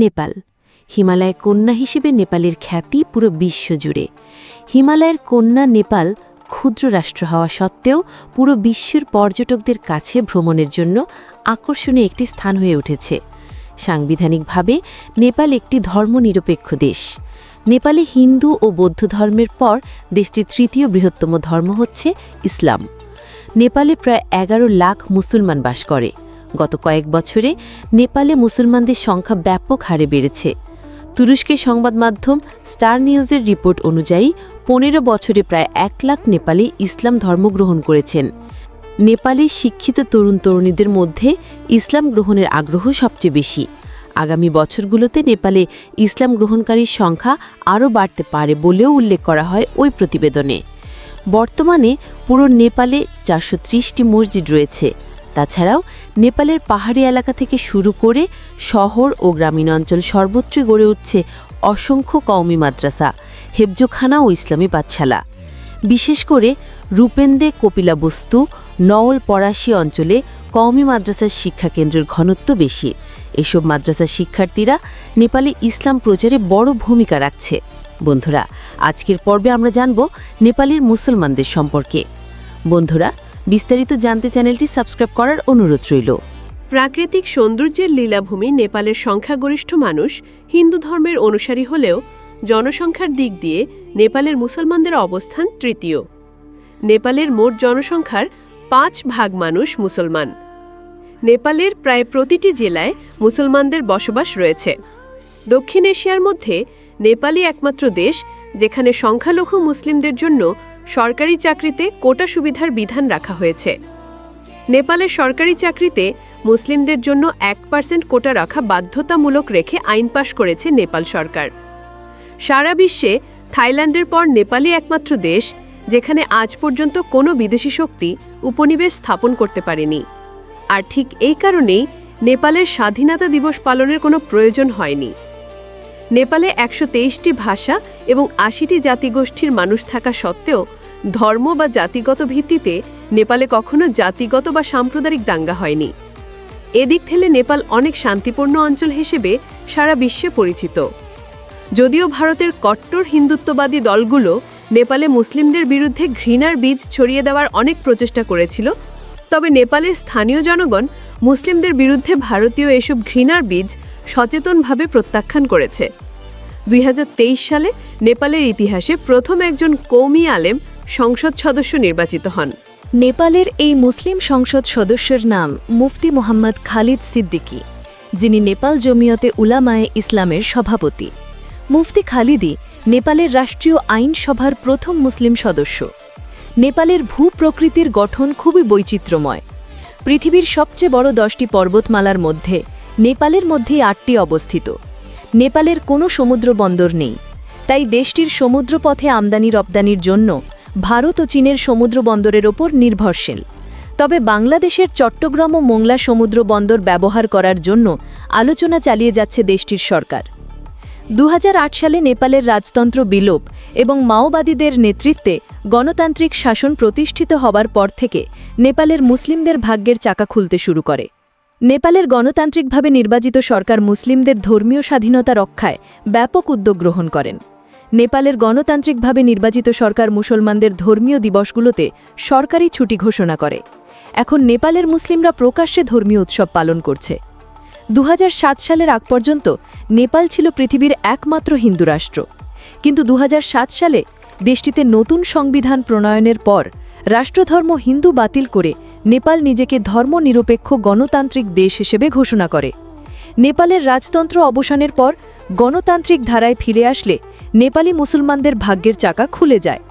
নেপাল। হিমালয় কন্যা হিসেবে নেপালের খ্যাতি পুরো বিশ্বজুড়ে। হিমালয়ের কন্যা নেপাল ক্ষুদ্র রাষ্ট্র হওয়া সত্ত্বেও পুরো বিশ্বের পর্যটকদের কাছে ভ্রমণের জন্য আকর্ষণীয় একটি স্থান হয়ে উঠেছে। সাংবিধানিকভাবে নেপাল একটি ধর্মনিরপেক্ষ দেশ। নেপালে হিন্দু ও বৌদ্ধ ধর্মের পর দেশটির তৃতীয় বৃহত্তম ধর্ম হচ্ছে ইসলাম। নেপালে প্রায় ১১ লাখ মুসলমান বাস করে। গত কয়েক বছরে নেপালে মুসলমানদের সংখ্যা ব্যাপক হারে বেড়েছে। তুরস্কের সংবাদ মাধ্যম স্টার নিউজের রিপোর্ট অনুযায়ী ১৫ বছরে প্রায় ১ লাখ নেপালি ইসলাম ধর্ম গ্রহণ করেছেন। নেপালের শিক্ষিত তরুণ তরুণীদের মধ্যে ইসলাম গ্রহণের আগ্রহ সবচেয়ে বেশি। আগামী বছরগুলোতে নেপালে ইসলাম গ্রহণকারীর সংখ্যা আরও বাড়তে পারে বলেও উল্লেখ করা হয় ওই প্রতিবেদনে। বর্তমানে পুরো নেপালে ৪৩০টি মসজিদ রয়েছে। তাছাড়াও নেপালের পাহাড়ি এলাকা থেকে শুরু করে শহর ও গ্রামীণ অঞ্চল সর্বত্রই গড়ে উঠছে অসংখ্য কওমি মাদ্রাসা, হেফজোখানা ও ইসলামী পাঠশালা। বিশেষ করে রূপেন্দে কপিলাবস্তু নওল পরাশি অঞ্চলে কওমি মাদ্রাসার শিক্ষাকেন্দ্রের ঘনত্ব বেশি। এসব মাদ্রাসার শিক্ষার্থীরা নেপালে ইসলাম প্রচারে বড় ভূমিকা রাখছে। বন্ধুরা, আজকের পর্বে আমরা জানব নেপালের মুসলমানদের সম্পর্কে। বন্ধুরা, বিস্তারিত জানতে চ্যানেলটি সাবস্ক্রাইব করার অনুরোধ রইল। প্রাকৃতিক সৌন্দর্যের লীলাভূমি নেপালের সংখ্যাগরিষ্ঠ মানুষ হিন্দু ধর্মের অনুসারী হলেও জনসংখ্যার দিক দিয়ে নেপালের মুসলমানদের অবস্থান তৃতীয়। নেপালের মোট জনসংখ্যার ৫% মানুষ মুসলমান। নেপালের প্রায় প্রতিটি জেলায় মুসলমানদের বসবাস রয়েছে। দক্ষিণ এশিয়ার মধ্যে নেপালই একমাত্র দেশ যেখানে সংখ্যালঘু মুসলিমদের জন্য সরকারি চাকরিতে কোটা সুবিধার বিধান রাখা হয়েছে। নেপালের সরকারি চাকরিতে মুসলিমদের জন্য ১% কোটা রাখা বাধ্যতামূলক রেখে আইন পাশ করেছে নেপাল সরকার। সারা বিশ্বে থাইল্যান্ডের পর নেপালই একমাত্র দেশ যেখানে আজ পর্যন্ত কোনো বিদেশি শক্তি উপনিবেশ স্থাপন করতে পারেনি। আর ঠিক এই কারণেই নেপালের স্বাধীনতা দিবস পালনের কোনো প্রয়োজন হয়নি। নেপালে ১২৩টি ভাষা এবং ৮০টি জাতিগোষ্ঠীর মানুষ থাকা সত্ত্বেও ধর্ম বা জাতিগত ভিত্তিতে নেপালে কখনো জাতিগত বা সাম্প্রদায়িক দাঙ্গা হয়নি। এদিক থেকে নেপাল অনেক শান্তিপূর্ণ অঞ্চল হিসেবে সারা বিশ্বে পরিচিত। যদিও ভারতের কট্টর হিন্দুত্ববাদী দলগুলো নেপালে মুসলিমদের বিরুদ্ধে ঘৃণার বীজ ছড়িয়ে দেওয়ার অনেক প্রচেষ্টা করেছিল, তবে নেপালের স্থানীয় জনগণ মুসলিমদের বিরুদ্ধে ভারতীয় এসব ঘৃণার বীজ সচেতনভাবে প্রত্যাখ্যান করেছে। ২০২৩ সালে নেপালের ইতিহাসে প্রথম একজন কওমি আলেম সংসদ সদস্য নির্বাচিত হন। নেপালের এই মুসলিম সংসদ সদস্যের নাম মুফতি মোহাম্মদ খালিদ সিদ্দিকী, যিনি নেপাল জমিয়তে উলামায়ে ইসলামের সভাপতি। মুফতি খালিদই নেপালের রাষ্ট্রীয় আইনসভার প্রথম মুসলিম সদস্য। নেপালের ভূপ্রকৃতির গঠন খুবই বৈচিত্র্যময়। পৃথিবীর সবচেয়ে বড় 10টি পর্বতমালার মধ্যে নেপালের মধ্যেই 8টি অবস্থিত। নেপালের কোনো সমুদ্র বন্দর নেই, তাই দেশটির সমুদ্রপথে আমদানি রপ্তানির জন্য ভারত ও চীনের সমুদ্র বন্দরের ওপর নির্ভরশীল। তবে বাংলাদেশের চট্টগ্রাম ও মোংলা সমুদ্র বন্দর ব্যবহার করার জন্য আলোচনা চালিয়ে যাচ্ছে দেশটির সরকার। ২০০৮ সালে নেপালের রাজতন্ত্র বিলোপ এবং মাওবাদীদের নেতৃত্বে গণতান্ত্রিক শাসন প্রতিষ্ঠিত হবার পর থেকে নেপালের মুসলিমদের ভাগ্যের চাকা খুলতে শুরু করে। নেপালের গণতান্ত্রিকভাবে নির্বাচিত সরকার মুসলিমদের ধর্মীয় স্বাধীনতা রক্ষায় ব্যাপক উদ্যোগ গ্রহণ করেন। নেপালের গণতান্ত্রিকভাবে নির্বাচিত সরকার মুসলমানদের ধর্মীয় দিবসগুলোতে সরকারি ছুটি ঘোষণা করে। এখন নেপালের মুসলিমরা প্রকাশ্যে ধর্মীয় উৎসব পালন করছে। ২০০৭ সালের আগ পর্যন্ত নেপাল ছিল পৃথিবীর একমাত্র হিন্দু রাষ্ট্র। কিন্তু ২০০৭ সালে দেশটিতে নতুন সংবিধান প্রণয়নের পর রাষ্ট্রধর্ম হিন্দু বাতিল করে নেপাল নিজেকে ধর্মনিরপেক্ষ গণতান্ত্রিক দেশ হিসেবে ঘোষণা করে। নেপালের রাজতন্ত্র অবসানের পর গণতান্ত্রিক ধারায় ফিরে আসলে নেপালি মুসলমানদের ভাগ্যের চাকা খুলে যায়।